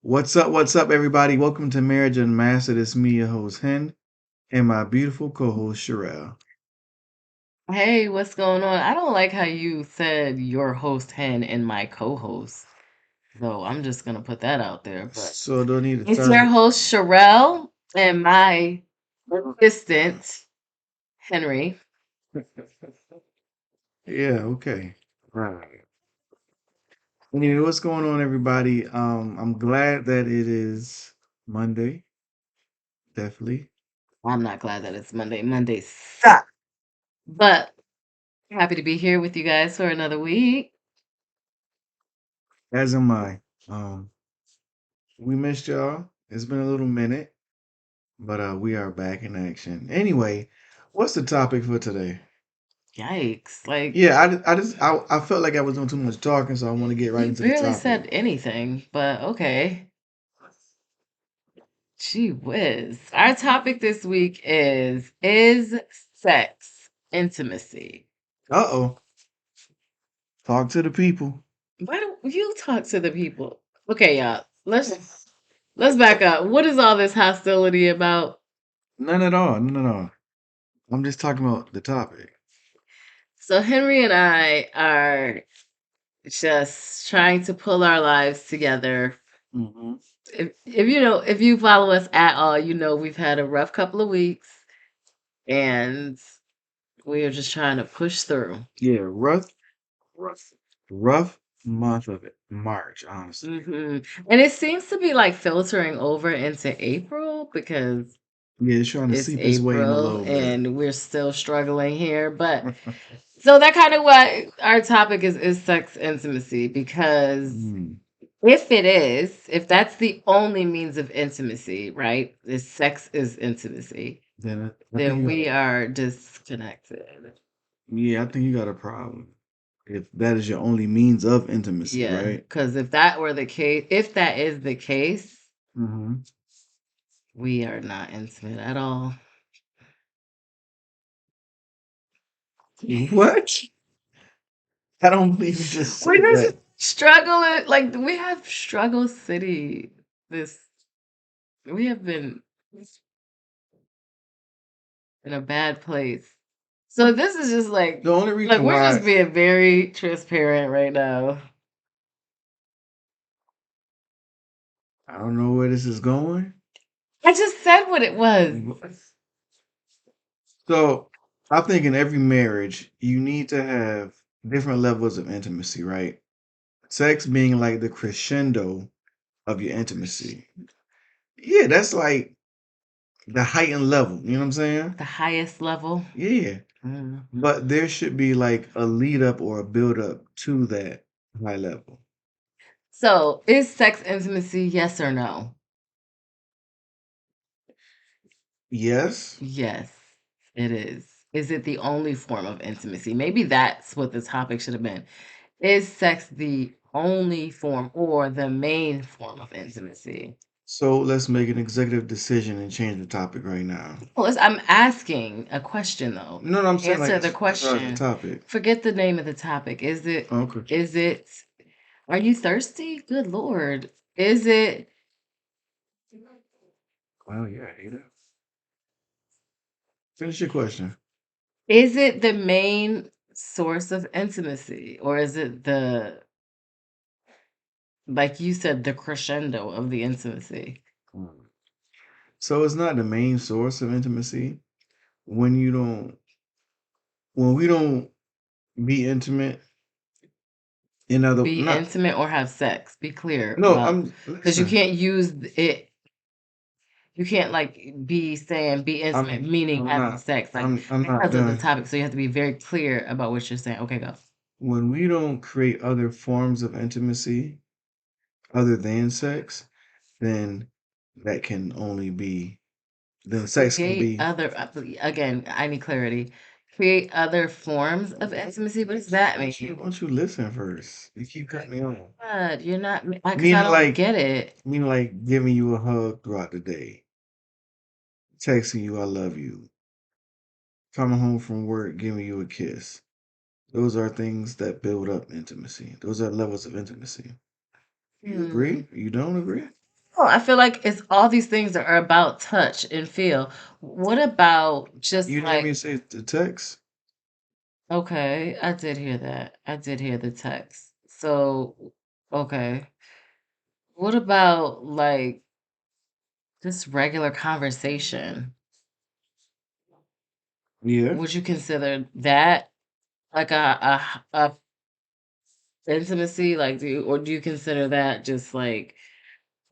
What's up, everybody? Welcome to Marriage Unmastered. It's me, your host, Hen, and my beautiful co-host, Shireal. Hey, what's going on? I don't like how you said your host Hen and my co-host. So I'm just gonna put that out there. But So don't need to it's your start. host Sherelle and my assistant Henry. Yeah, okay. Right. Anyway, what's going on, everybody? I'm glad that it is Monday. Definitely. I'm not glad that it's Monday. Monday sucks. But happy to be here with you guys for another week. As am I. Um, we missed y'all. It's been a little minute, but we are back in action. Anyway, what's the topic for today? Yikes. Like Yeah, I felt like I was doing too much talking, so I want to get right you into the barely topic. said anything, but okay. Gee whiz. Our topic this week is sex intimacy? Uh-oh. Talk to the people. Why don't you talk to the people? Okay, y'all. Let's back up. What is all this hostility about? None at all. None at all. I'm just talking about the topic. So Henry and I are just trying to pull our lives together. Hmm. If you follow us at all, you know we've had a rough couple of weeks and we are just trying to push through. Yeah, rough, rough month of it. March, honestly. And it seems to be like filtering over into April because Yeah, it's trying to it's seep its way in a April little bit. and we're still struggling here. But so that kind of what our topic is sex intimacy because Mm. if that's the only means of intimacy, right? Is sex is intimacy, Then I think then you got, we are disconnected. yeah, I think you got a problem. If that is your only means of intimacy, Yeah, right? because if that were the case, if that is the case, Hmm. we are not intimate at all. What? I don't believe you just We're said just that. struggling. Like we have struggle city. This we have been in a bad place. So this is just The only like reason we're why just being very transparent right now. I don't know where this is going. I just said what it was. So I think in every marriage, you need to have different levels of intimacy, right? Sex being like the crescendo of your intimacy. Yeah, that's like the heightened level. You know what I'm saying? The highest level. Yeah. Mm. But there should be like a lead up or a build up to that high level. So is sex intimacy yes or no? Yes. Yes, it is. Is it the only form of intimacy? Maybe that's what the topic should have been. Is sex the only form or the main form of intimacy? So let's make an executive decision and change the topic right now. Well, I'm asking a question though. No, no, I'm saying like Answer the as far as the question. topic. Forget the name of the topic. Okay. Is it are you thirsty? Good Lord. Is it Well, yeah, you know. Finish your question. is it the main source of intimacy? Or is it the like you said, the crescendo of the intimacy? Mm. So it's not the main source of intimacy when you don't when we don't be intimate in other Be not intimate or have sex. Be clear no, about I'm because you listen. can't use it. You can't like be saying be intimate, I'm meaning I'm having not sex, like I'm not because of the done. topic. So you have to be very clear about what you're saying. Okay, go. When we don't create other forms of intimacy other than sex, then that can only be then sex can Create be other again. I need clarity. Create other forms of intimacy. What does that mean? why don't you listen first? You keep cutting me off. God, you're not because I Meaning don't like get it. meaning like giving you a hug throughout the day, texting you I love you, coming home from work, giving you a kiss. Those are things that build up intimacy. Those are levels of intimacy. You Hmm. agree? You don't agree? Oh, I feel like it's all these things that are about touch and feel. What about just You didn't hear like, me say the text? okay, I did hear that. I did hear the text. So, okay. What about like just regular conversation? Yeah. Would you consider that like a intimacy? Like, do you consider that just like,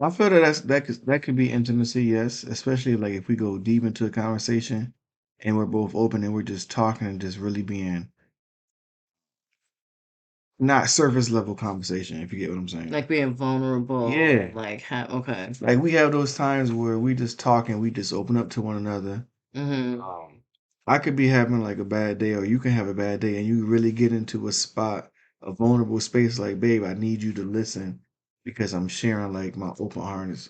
I feel that that could be intimacy, yes. Especially like if we go deep into a conversation and we're both open and we're just talking and just really being not surface level conversation, if you get what I'm saying. being vulnerable? Yeah. Like, okay. Like we have those times where we just talk and we just open up to one another. Hmm. I could be having like a bad day, or you can have a bad day, and you really get into a spot, a vulnerable space. Like, babe, I need you to listen because I'm sharing like my open heart,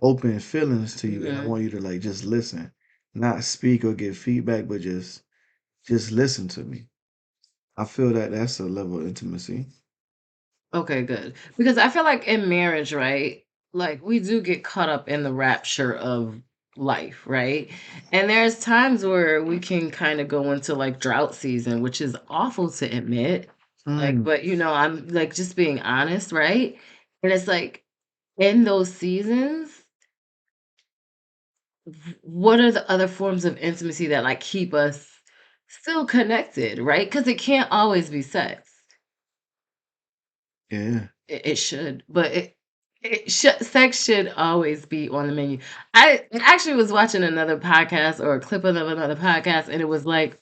open feelings to you, and I Hmm. want you to like just listen, not speak or give feedback, but just listen to me. I feel that that's a level of intimacy. Okay, good. Because I feel like in marriage, right? Like we do get caught up in the rapture of life, right? And there's times where we can kind of go into like drought season, which is awful to admit. Like, Mm, but I'm like just being honest, right? And it's like in those seasons, what are the other forms of intimacy that like keep us still connected, right? Because it can't always be sex. yeah. It should, but it should sex should always be on the menu. I actually was watching another podcast or a clip of another podcast, and it was like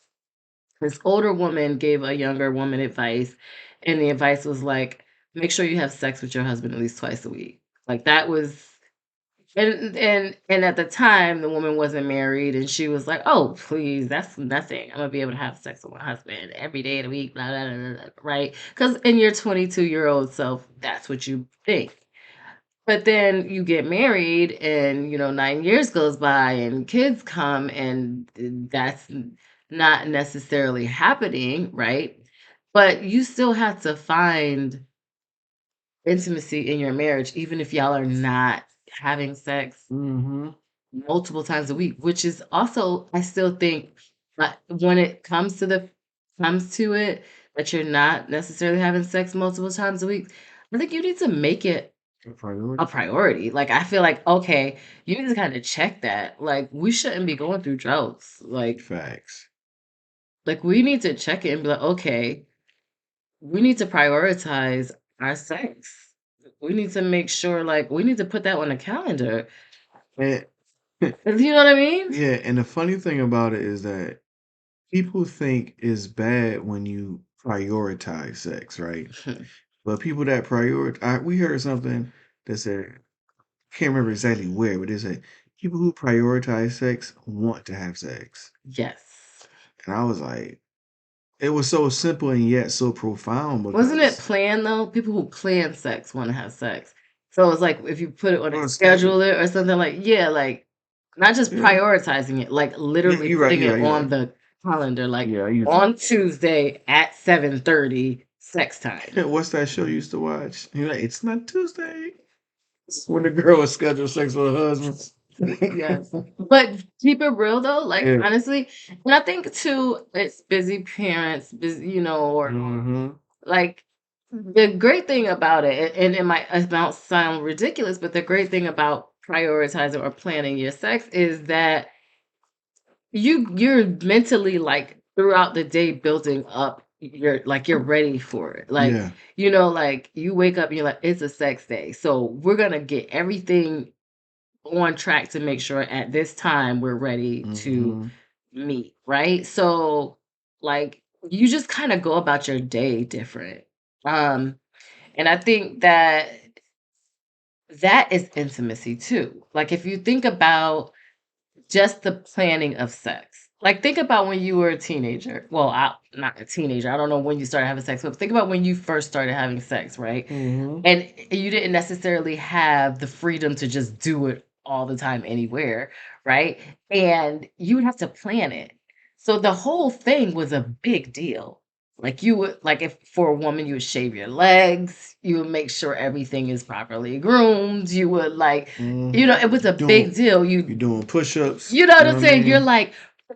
this older woman gave a younger woman advice, and the advice was like, make sure you have sex with your husband at least twice a week. Like that was and at the time the woman wasn't married and she was like, "Oh, please, that's nothing. I'm gonna be able to have sex with my husband every day of the week, blah blah blah, blah," right? Because in your 22-year-old self, that's what you think. But then you get married and 9 years goes by and kids come and that's not necessarily happening, right? But you still have to find intimacy in your marriage, even if y'all are not having sex Mm-hmm. multiple times a week, which is also, I still think, when it comes to it, that you're not necessarily having sex multiple times a week. I think you need to make it A a priority. priority. Like I feel like, okay, you need to kind of check that. Like we shouldn't be going through droughts. Facts. Like we need to check it and be like, okay, we need to prioritize our sex. We need to make sure, like, we need to put that on a calendar. And You know what I mean? yeah, and the funny thing about it is that people think it's bad when you prioritize sex, right? But people that prioritize, we heard something that said, can't remember exactly where, but they said people who prioritize sex want to have sex. Yes. And I was like, it was so simple and yet so profound Wasn't it because planned though? People who plan sex want to have sex. So it's like if you put it on a on a schedule. schedule it or something like, yeah, like not just Yeah. prioritizing it, like Yeah, literally you're right, putting you're it right, you're on right. the calendar, like Yeah, I used on Tuesday at 7:30 sex time. what's that show you used to watch? You're like, it's not Tuesday. It's when the girl was scheduled sex with her husband. Yes. But keep it real though, like Yeah. honestly, and I think too, it's busy parents, busy, or Mm-hmm. like the great thing about it, and it might sound ridiculous, but the great thing about prioritizing or planning your sex is that you're mentally like throughout the day building up you're ready for it. Like, Yeah. like you wake up and you're like, it's a sex day. So we're gonna get everything on track to make sure at this time we're ready to Mm-hmm. meet, right? So, like, you just kind of go about your day different. Um, and I think that that is intimacy too. Like, if you think about just the planning of sex, like, think about when you were a teenager. Well, not a teenager. I don't know when you started having sex, but think about when you first started having sex, right? Mm-hmm. And you didn't necessarily have the freedom to just do it all the time anywhere, right? And you would have to plan it. So the whole thing was a big deal. Like you would like if for a woman you would shave your legs, you would make sure everything is properly groomed, you would like it was a Doing big deal. you doing push-ups, You know you what know I'm what I saying? You're mean? like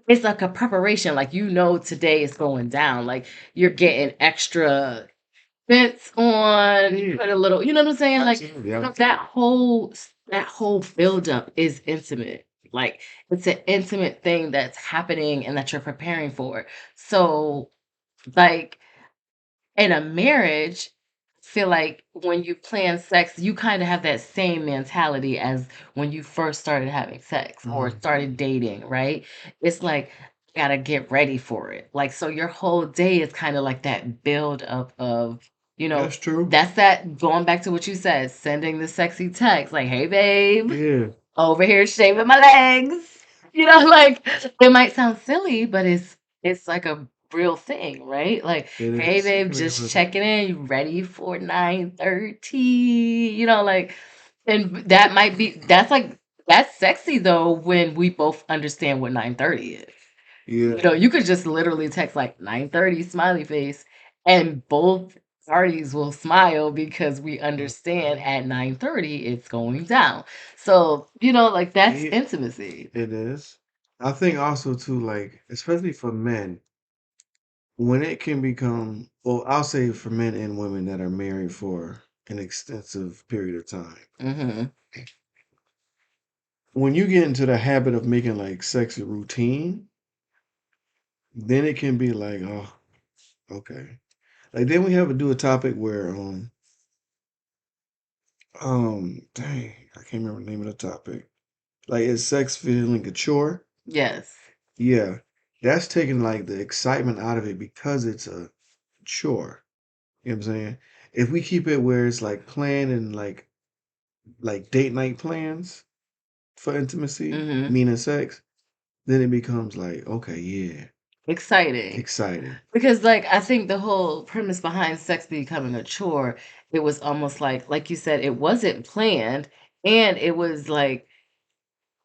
it's like a preparation, like today is going down. Like you're getting extra fits on, Yeah, put a little, you know what I'm saying? Like absolutely. I, that whole buildup is intimate. Like it's an intimate thing that's happening and that you're preparing for. So like in a marriage, feel like when you plan sex, you kind of have that same mentality as when you first started having sex or mhm. started dating, right? It's like gotta get ready for it. Like so your whole day is kind of like that build up of, you know, That's true. that's that going back to what you said, sending the sexy text like, "Hey babe, Yeah, over here shaving my legs." Like it might sound silly, but it's like a real thing, right? Like, it "Hey is. It babe, can be a real just thing. checking in. You ready for 9:30?" Like and that's sexy though when we both understand what 9:30 is. Yeah, You could just literally text like 9:30 smiley face and both parties will smile because we understand mhm. at 9:30 it's going down. So, like that's Yeah, intimacy. it is. I think also too, like, especially for men, when it can become, well, I'll say for men and women that are married for an extensive period of time. Mhm. When you get into the habit of making like sex a routine, then it can be like, oh, okay. Like then we have to do a topic where dang, I can't remember the name of the topic. Like is sex feeling a chore? Yes. Yeah. That's taking like the excitement out of it because it's a chore. You know what I'm saying? If we keep it where it's like planned and like date night plans for intimacy, Mhm. meaning sex, then it becomes like, okay, yeah, Exciting. exciting. Because like I think the whole premise behind sex becoming a chore, it was almost like you said, it wasn't planned and it was like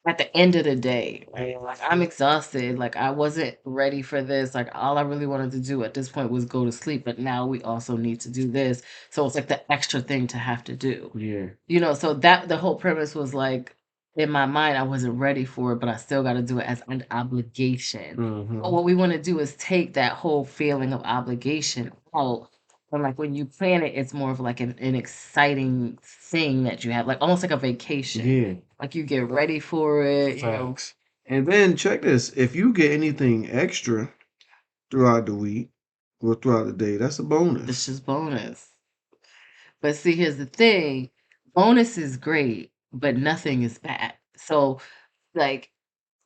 at the end of the day, right? Like I'm exhausted. Like I wasn't ready for this. Like all I really wanted to do at this point was go to sleep. But now we also need to do this. So it's like the extra thing to have to do. Yeah. So that the whole premise was like in my mind, I wasn't ready for it, but I still got to do it as an obligation. But Mm-hmm. what we want to do is take that whole feeling of obligation out. And like when you plan it, it's more of like an exciting thing that you have, like almost like a vacation. Yeah. Like you get ready for it. Facts. And then check this. If you get anything extra throughout the week or throughout the day, that's a This bonus. is bonus. But see, here's the thing bonus is great, but nothing is bad. So, like,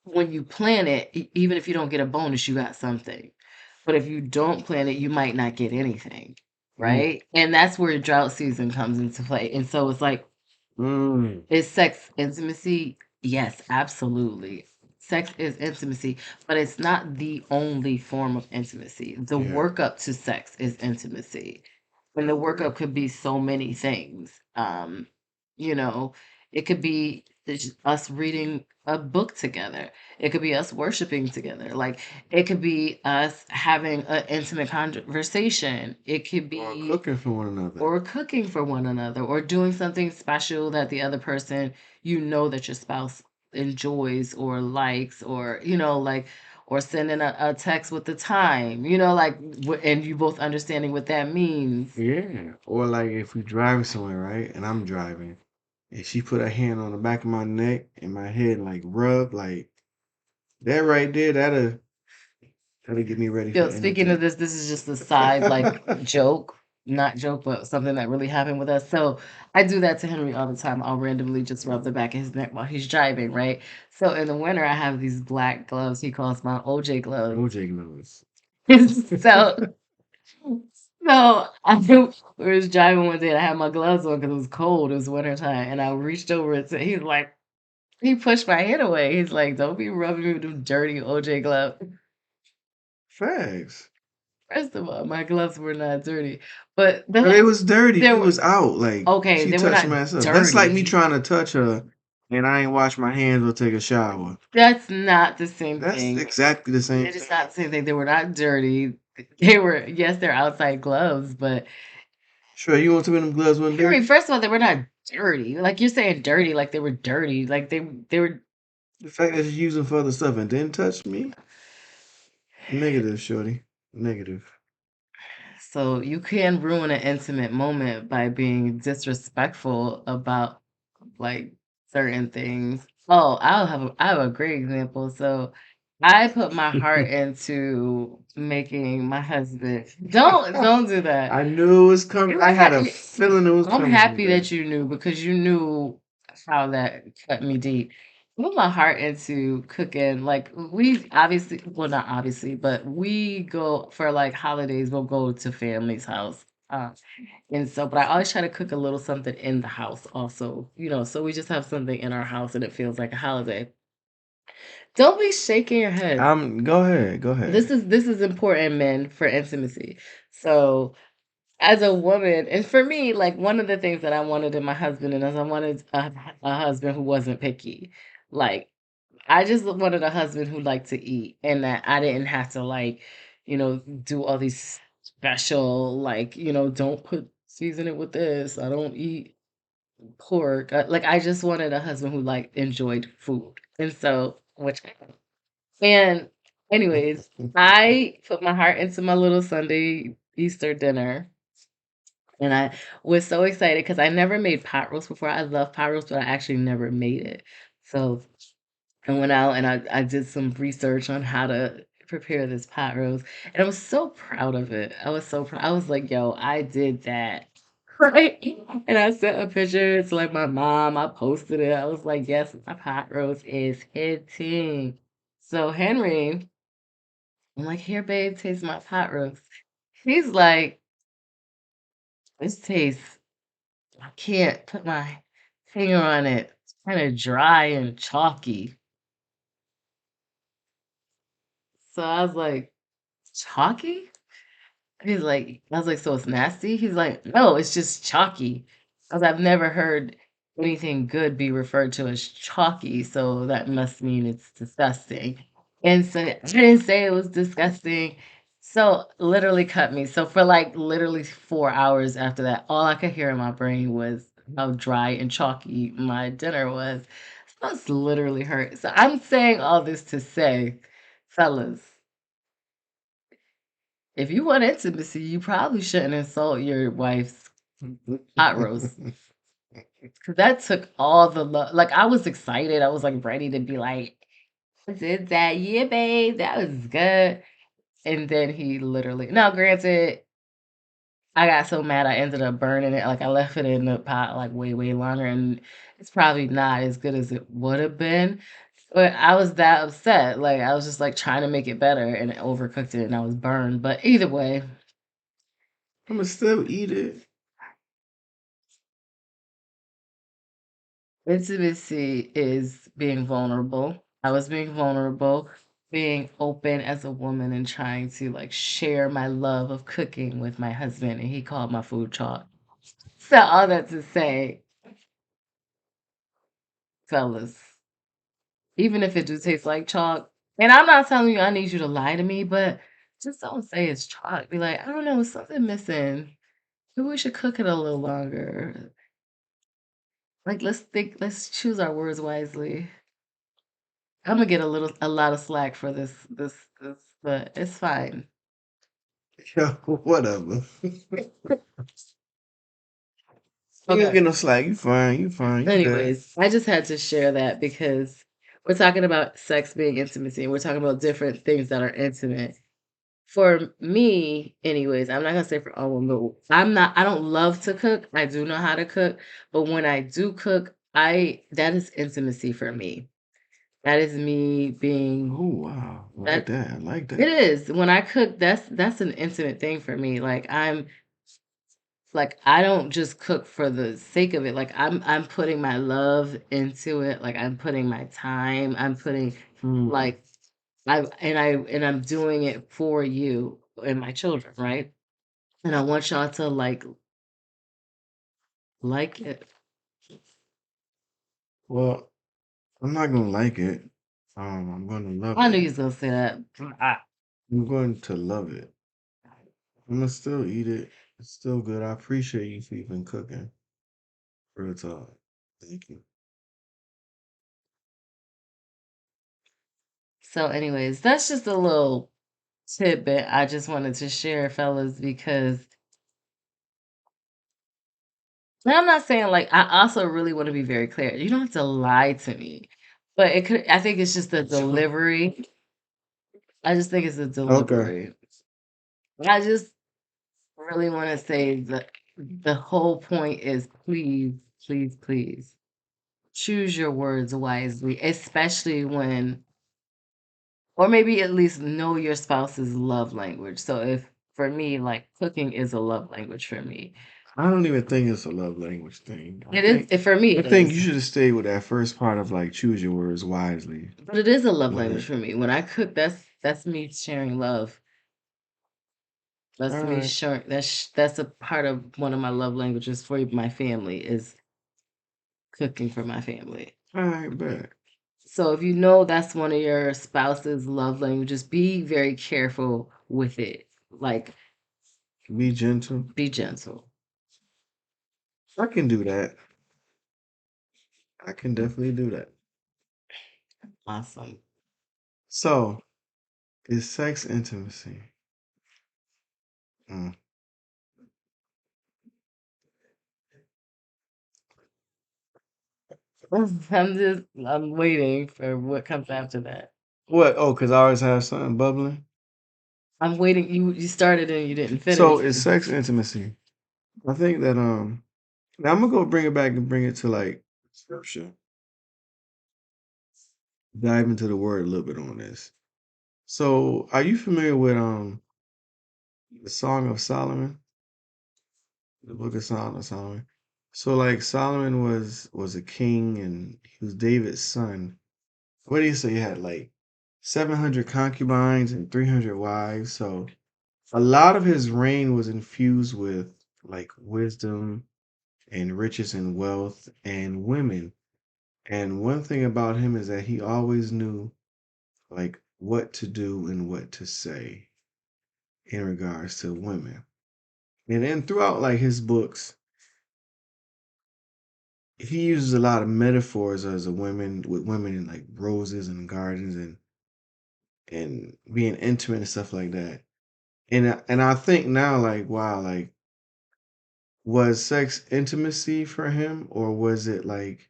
when you plan it, even if you don't get a bonus, you got something. But if you don't plan it, you might not get anything. Mm. Right. And that's where drought season comes into play. And so it's like, Mm. is sex intimacy? Yes, absolutely. Sex is intimacy, but it's not the only form of intimacy. The Yeah. workup to sex is intimacy. And the workup could be so many things. You know, it could be it's us reading a book together. It could be us worshiping together. Like it could be us having an intimate conversation. It could Or be cooking for one another. or cooking for one another or doing something special that the other person that your spouse enjoys or likes or like or sending a text with the time like and you both understanding what that means. Yeah. Or like if we driving somewhere, right? And I'm driving, and she put her hand on the back of my neck and my head and like rub, like that right there, that'll get me ready for Speaking of anything. this is just a side joke, not joke, but something that really happened with us. So I do that to Henry all the time. I'll randomly just rub the back of his neck while he's driving, right? So in the winter, I have these black gloves. He calls my OJ gloves. OJ knows. so we was driving one day and I had my gloves on because it was cold. It was wintertime, and I reached over and said, he's like, he pushed my hand away. He's like, "Don't be rubbing me with them dirty OJ gloves." Facts. First of all, my gloves were not dirty, but But it was dirty. they We were was out. Like okay. she They were touched not my stuff. That's like me dirty. trying to touch her. and I ain't wash my hands or take a shower. That's not the same That's thing. exactly the same It is thing. not the same thing. They were not dirty. They were, yes, they're outside gloves, but Sure, you want to them gloves when Henry, dirty? first of all, they were not dirty. Like you're saying dirty, like they were dirty. Like they were. The fact that you use them for other stuff and didn't touch me? Negative, shorty. Negative. So you can ruin an intimate moment by being disrespectful about like certain things. Oh, I have a great example. So I put my heart into making my husband. Don't do that. I knew it was coming. I had a feeling it was I'm coming happy today. that you knew because you knew how that cut me deep. I put my heart into cooking. Like we obviously, well, not obviously, but we go for like holidays. We'll go to family's house. And so, but I always try to cook a little something in the house also, so we just have something in our house and it feels like a holiday. Don't be shaking your head. Go ahead. Go ahead. This is important, men, for intimacy. So as a woman, and for me, like one of the things that I wanted in my husband, and as I wanted a husband who wasn't picky. Like I just wanted a husband who liked to eat and that I didn't have to do all these special, like, don't put season it with this. I don't eat pork. Like I just wanted a husband who like enjoyed food. And so, and anyways, I put my heart into my little Sunday Easter dinner. And I was so excited because I never made pot roast before. I love pot roast, but I actually never made it. So I went out and I did some research on how to prepare this pot roast, and I was so proud of it. I was so proud. I was like, "Yo, I did that." Right? And I sent a picture to like my mom. I posted it. I was like, "Yes, my pot roast is hitting." So Henry, I'm like, "Here, babe, taste my pot roast." He's like, "This tastes. I can't put my finger on it. It's kind of dry and chalky." So I was like, "Chalky?" I was like, "So it's nasty?" He's like, "No, it's just chalky." I was, "I've never heard anything good be referred to as chalky, so that must mean it's disgusting." And so I didn't say it was disgusting. So literally cut me. So for like literally 4 hours after that, all I could hear in my brain was how dry and chalky my dinner was. So I was literally hurt. So I'm saying all this to say, fellas, if you want intimacy, you probably shouldn't insult your wife's pot roast because that took all the love. Like I was excited. I was like ready to be like, "I did that, yeah, babe, that was good." And then he literally. Now, granted, I got so mad I ended up burning it. Like I left it in the pot like way, way longer, and it's probably not as good as it would have been. But I was that upset. Like I was just like trying to make it better and overcooked it, and I was burned. But either way, I'm gonna still eat it. intimacy is being vulnerable. I was being vulnerable, being open as a woman and trying to like share my love of cooking with my husband, and he called my food chalk. So all that to say, fellas, even if it do taste like chalk, and I'm not telling you I need you to lie to me, but just don't say it's chalk. Be like, I don't know, something missing. Maybe we should cook it a little longer. Like let's choose our words wisely. I'm gonna get a lot of slack for this, but it's fine. Yo, whatever. You don't Okay. get no slack. You fine. You fine. You good. Anyways, I just had to share that because we're talking about sex being intimacy, and we're talking about different things that are intimate. For me, anyways, I'm not gonna say for all women, but I don't love to cook. I do know how to cook, but when I do cook, I that is intimacy for me. That is me being Oh wow. I like that that. I like it that. is. When I cook, that's an intimate thing for me. Like I don't just cook for the sake of it. Like I'm putting my love into it. Like I'm putting my time. I'm putting Mm. like I'm doing it for you and my children, right? And I want y'all to like it. Well, I'm not gonna like it. I'm gonna love I knew it. you was gonna say that. I'm going to love it. I'm gonna still eat it. It's still good. I appreciate you for even cooking. Real talk. Thank you. So, anyways, that's just a little tidbit I just wanted to share, fellas, because and I'm not saying like I also really want to be very clear. You don't have to lie to me. But it could I think it's just the delivery. I just think it's the Okay. delivery. I just really want to say that the whole point is please, please, please choose your words wisely, especially when or maybe at least know your spouse's love language. So if for me, like cooking is a love language for me. I don't even think it's a love language thing. It is for me I it think is. you should have stayed with that first part of like choose your words wisely. But it is a love language But for me. When I cook, that's me sharing love. That's all me right. sharing that's a part of one of my love languages for my family is cooking for my family. All right, bet. So if you know that's one of your spouse's love languages, be very careful with it. Like, Be gentle. be gentle. I can do that. I can definitely do that. Awesome. So, is sex intimacy? Mm. I'm waiting for what comes after that. What? Oh, because I always have something bubbling. I'm waiting. You started and you didn't So, finish. is sex intimacy? I think that now I'm gonna go bring it back and bring it to like scripture. Dive into the word a little bit on this. So, are you familiar with the Song of Solomon? The Book of Song of Solomon. So, like Solomon was a king and he was David's son. What do you say? He had like 700 concubines and 300 wives. So, a lot of his reign was infused with like wisdom and riches and wealth and women. And one thing about him is that he always knew like what to do and what to say in regards to women. And then throughout like his books, he uses a lot of metaphors as a women with women in like roses and gardens and being intimate and stuff like that. And I think now like wow, like was sex intimacy for him or was it like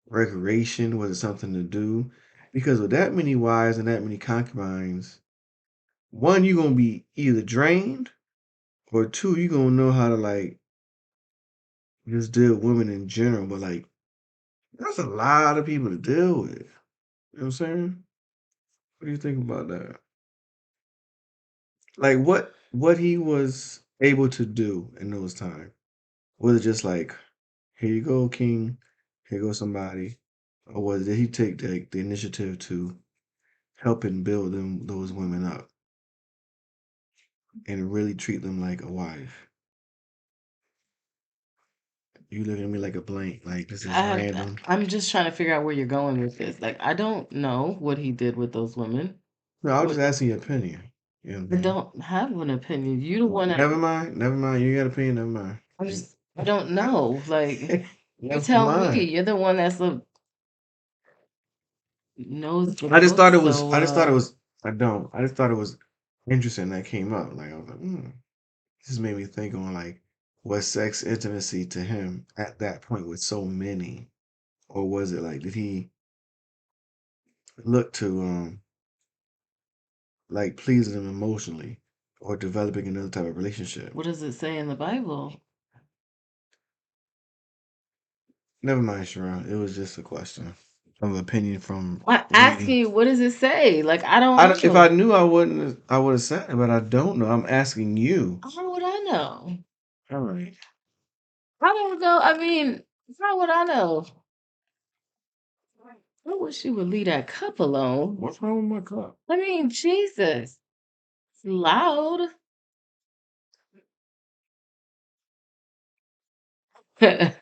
recreation? Was it something to do? Because with that many wives and that many concubines, one, you're gonna be either drained, or two, you're gonna know how to like just deal with women in general. But like that's a lot of people to deal with. You know what I'm saying? What do you think about that? Like what he was able to do in those times? Was it just like, here you go, king, here goes somebody? Or did he take the initiative to help and build those women up and really treat them like a wife? You looking at me like a blank, like this is random. I'm just trying to figure out where you're going with this. Like, I don't know what he did with those women. No, I was just What asking your opinion. You know what I I mean? don't have an opinion. You the one that Never mind, never mind. You got an opinion, never mind. I don't know. Like, you Never tell me. mind. You're the one that's knows the I just book. thought it was. So, I just thought it was. I don't. I just thought it was interesting that came up. Like I was like, this made me think on like, was sex intimacy to him at that point with so many, or was it like did he look to like pleasing them emotionally, or developing another type of relationship? what does it say in the Bible? Never mind, Sharon. It was just a question of opinion from I'm asking reading. you, what does it say? Like, I I don't don't, if I know. knew, I wouldn't. I would have said it, but I don't know. I'm asking you. How would I know? All right. I don't know. I mean, how would I know? I wish you would leave that cup alone. What's wrong with my cup? I mean, Jesus. It's loud. Okay.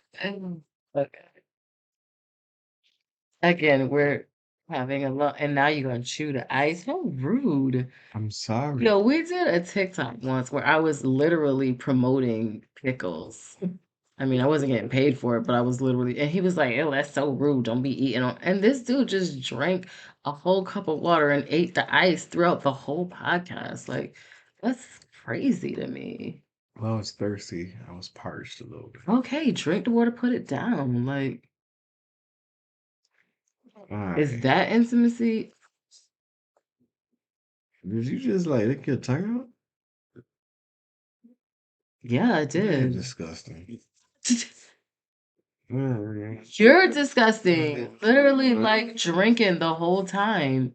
Again, we're having a lot, and now you're gonna chew the ice. How rude. I'm sorry. Yo, we did a TikTok once where I was literally promoting pickles. I mean, I wasn't getting paid for it, but I was literally, and he was like, "Oh, that's so rude. Don't be eating on." And this dude just drank a whole cup of water and ate the ice throughout the whole podcast. Like, that's crazy to me. Well, I was thirsty. I was parched a little bit. Okay, drink the water, put it down. Like, All is right. that intimacy? Did you just like lick your tongue out? Yeah, I You're did. disgusting. Yeah. You're disgusting. Literally, like drinking the whole time.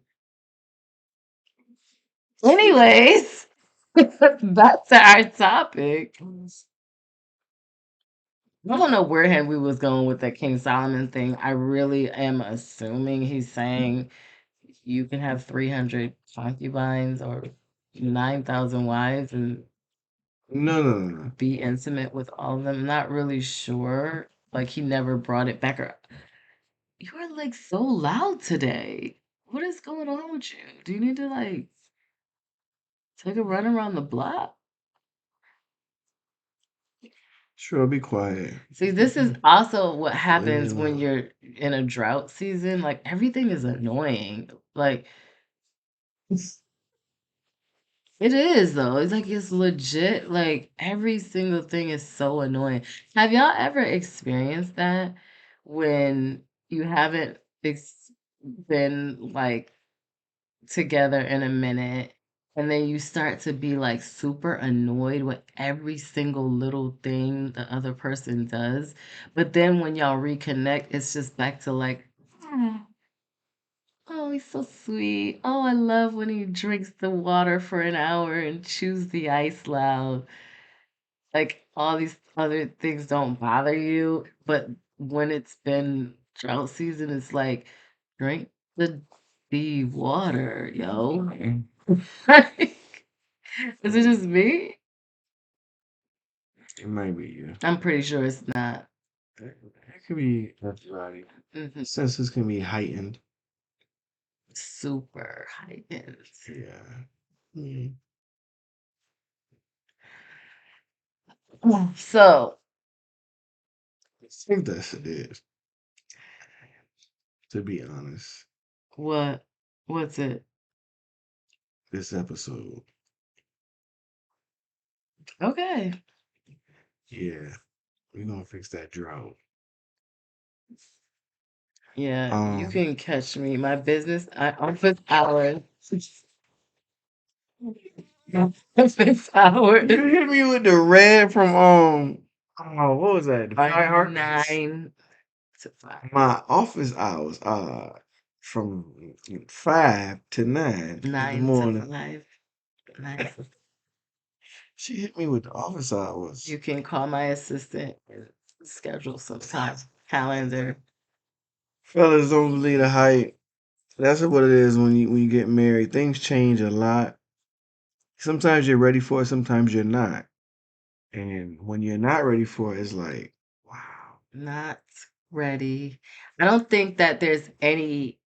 Anyways, back to our topic. I don't know where Henry was going with the King Solomon thing. I really am assuming he's saying you can have 300 concubines or 9,000 wives and No, no, no, no. be intimate with all of them. I'm not really sure. Like, he never brought it back. You are like so loud today. What is going on with you? Do you need to like take a run around the block? Sure, be quiet. See, this is also what Leave me happens when alone. you're in a drought season. Like everything is annoying. Like it is though. It's like it's legit. Like every single thing is so annoying. Have y'all ever experienced that when you haven't been like together in a minute and then you start to be like super annoyed with every single little thing the other person does, but then when y'all reconnect it's just back to like, "Ah, oh, he's so sweet. Oh, I love when he drinks the water for an hour and chews the ice loud." Like all these other things don't bother you, but when it's been drought season it's like, drink the water, yo. Like, is it just me? It might be you. I'm pretty sure it's not. It could be everybody. Mhm. Senses can be heightened. Super heightened. Yeah. Mm. So, I think that's it, to be honest. what? What's it? This episode. Okay. Yeah. We're gonna fix that drought. Yeah, you Um can catch me. My business, office hours. Office hours you hit me with the red from oh, what was that? The are Fire Hearts? 9 to 5. My office hours are from 5 to 9 in the 9 to morning. 5. 9 to She hit me with the office hours. You can call my assistant and schedule some time. Calendar. Fellas don't believe the hype. That's what it is when you get married. Things change a lot. Sometimes you're ready for it, sometimes you're not. And when you're not ready for it, it's like, wow. Not ready. I don't think that there's any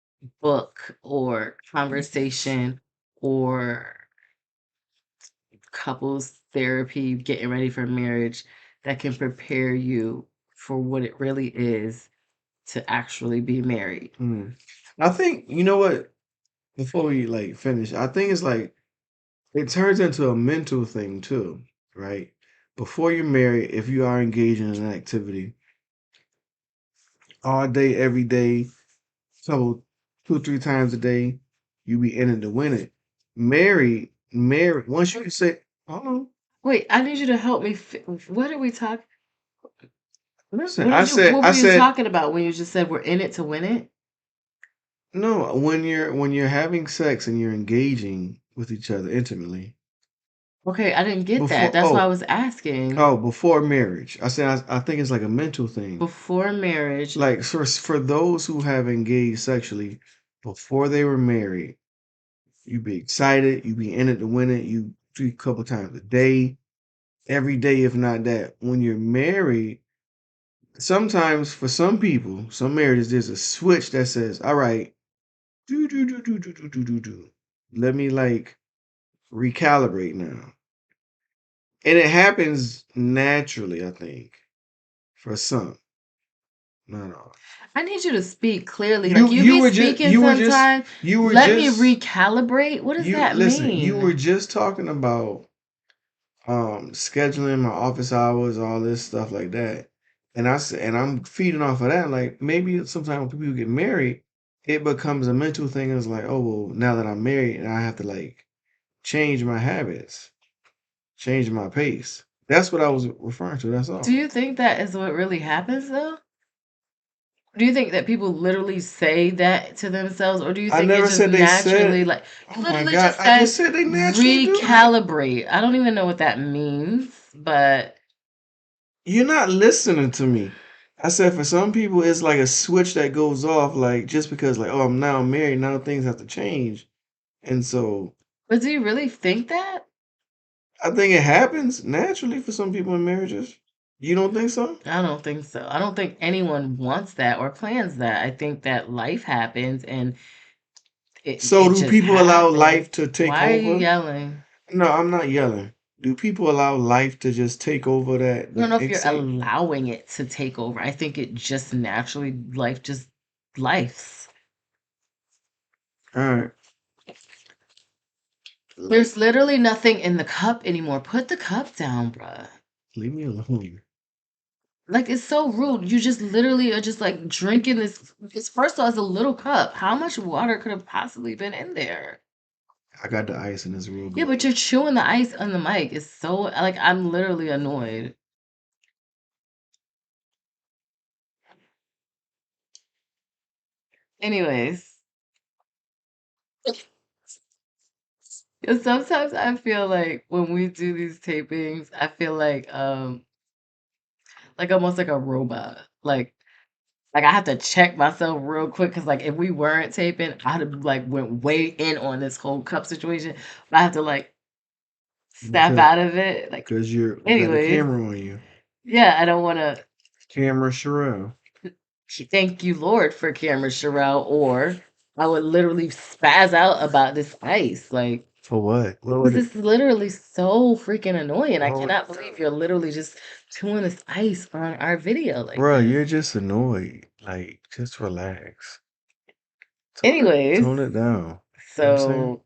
book or conversation or couples therapy getting ready for marriage that can prepare you for what it really is to actually be married. Mm. I think you know what? Before we like finish, I think it's like it turns into a mental thing too, right? Before you're married, if you are engaged in an activity all day, every day, so 2, 3 times a day, you be in it to win it. Married. Once you say, "Oh, Wait, I need you to help me. What are we talking? listen," What did you? What I were you said, talking about when you just said we're in it to win it? no. When you're having sex and you're engaging with each other intimately Okay, I didn't get that. before, That's why I was asking. before marriage, I said I think it's like a mental thing. Before marriage, Like for those who have engaged sexually before they were married, you be excited, you be in it to win it, you do a couple times a day, every day, if not that. When you're married, sometimes for some people, some marriages, there's a switch that says, "All right, do do do do do do do do do. Let me like recalibrate now," and it happens naturally. I think for some, not all. I need you to speak clearly. Like You you you be were just speaking you were just sometimes. you were Let me just recalibrate. What does you that listen. You were mean? just talking about scheduling my office hours, all this stuff like that. And I said, and I'm feeding off of that. Like maybe sometimes when people get married, it becomes a mental thing. It's like, oh well, now that I'm married, and I have to like change my habits, change my pace. That's what I was referring to. That's Do all. you think that is what really happens though? Do you think that people literally say that to themselves, or do you I think it never just said they naturally, said. like, Oh you my literally God! just I said just said they naturally do that. recalibrate. I don't even know what that means, but You're not listening to me. I said for some people it's like a switch that goes off, like just because like, oh, I'm now married, now things have to change. And so do you really think that? I think it happens naturally for some people in marriages. You don't think so? I don't think so. I don't think anyone wants that or plans that. I think that life happens and So it do just people allow happens. life to take Why are you over? yelling? No, I'm not yelling. Do people allow life to just take over that I don't the know if you're excitement? allowing it to take over. I think it just naturally life just lifes. All right. There's Life. literally nothing in the cup anymore. Put the cup down, bruh. Leave me alone. Like it's so rude. You just literally are just like drinking this. It's first of all, it's a little cup. How much water could have possibly been in there? I got the ice and it's real Yeah, but good. you're chewing the ice on the mic. It's so like I'm literally annoyed. Anyways, 'cause sometimes I feel like when we do these tapings, I feel like almost like a robot. Like I have to check myself real quick because like if we weren't taping, I'd have like went way in on this whole cup situation. But I have to like snap Because out of it. Like, you got a anyways, camera on you. yeah, I don't want to. Camera Sherelle. Thank you, Lord, for camera Sherelle, or I would literally spaz out about this ice. Like, For what? What would this it? is literally so freaking annoying. I What would cannot believe you're literally just chewing this ice on our video like Bro, this. you're just annoyed. Like, just relax. Anyways, Tone it down. You know what I'm saying? so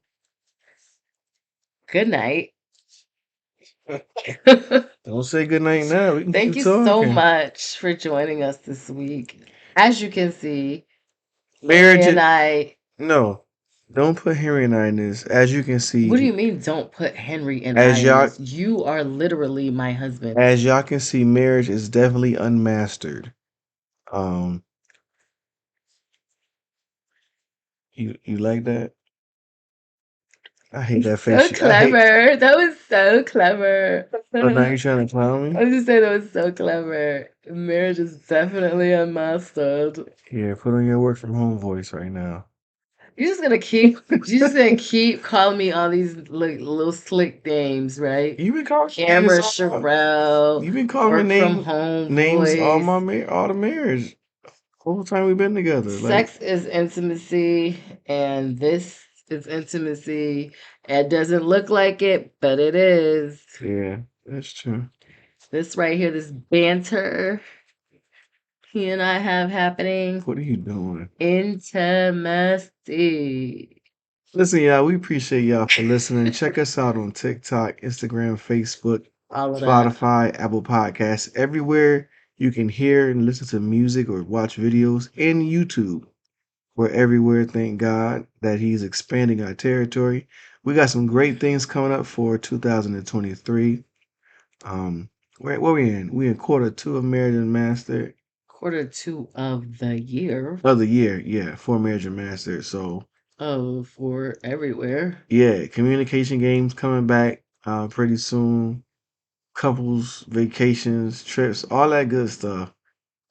good night. Don't say goodnight now. We can Thank keep you so talking. much for joining us this week. As you can see, Henry Marriage, and I. no. Don't put Henry and I in this. As you can What do see, you mean, don't put Henry and I as in y'all this? You are literally my husband. as y'all can see, marriage is definitely unmastered. Um, you like that? I hate that So face. I hate. clever. That was so clever. So now you trying to clown me? I was just saying that was so clever. Marriage is definitely unmastered. Yeah, put on your work from home voice right now. You're just gonna keep calling me all these like little slick names, right? You been calling me Camera names all. Sherelle, You been calling me work from home names voice. all the marriage. Whole time we've been together. Like, Sex is intimacy, and this is intimacy. It doesn't look like it, but it is. yeah, that's true. This right here, this banter he and I have happening, What are you doing? intimacy. Listen, y'all, we appreciate y'all for listening. Check us out on TikTok, Instagram, Facebook, All of that. Spotify, Apple Podcasts, everywhere you can hear and listen to music or watch videos, and YouTube. We're everywhere, thank God that He's expanding our territory. We got some great things coming up for 2023. Um, where we in? We in quarter two of Marriage and Master Quarter 2 of the year. of the year. Yeah, for Marriage and Master. So Oh, for everywhere. yeah, communication games coming back pretty soon. Couples, vacations, trips, all that good stuff.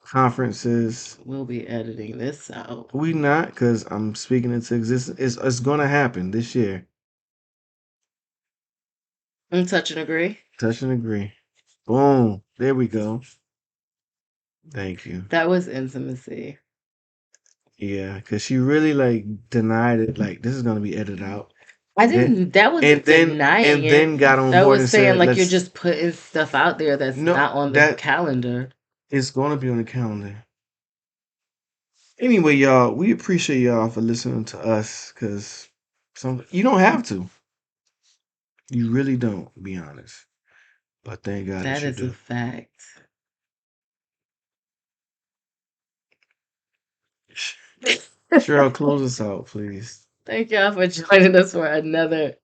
Conferences. We'll be editing this out. We not, because I'm speaking into existence. It's gonna happen this year. Touch and agree. Touch and agree. Boom. There we go. Thank you. That was intimacy. Yeah, because she really like denied it. Like this is gonna be edited out. I Then didn't that and wasn't then denying and it. then got on That board was and saying, said, like, you're "Let's." just putting stuff out there that's No, not on the that calendar. is gonna be on the calendar. Anyway, y'all, we appreciate y'all for listening to us. Cause some you don't have to. You really don't. Be honest. But thank God that That you is a do. fact. Cheryl, close us out, please. Thank y'all for joining us for another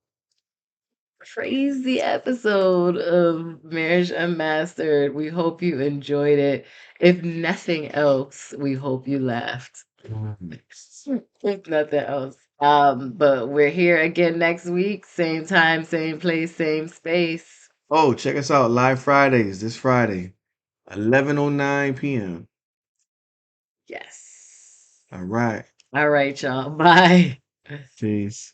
crazy episode of Marriage Unmastered. We hope you enjoyed it. If nothing else, we hope you laughed. If nothing else. But we're here again next week, same time, same place, same space. Oh, check us out live Fridays. This Friday, 11:09 p.m. Yes. All right. All right, y'all. Bye. Peace.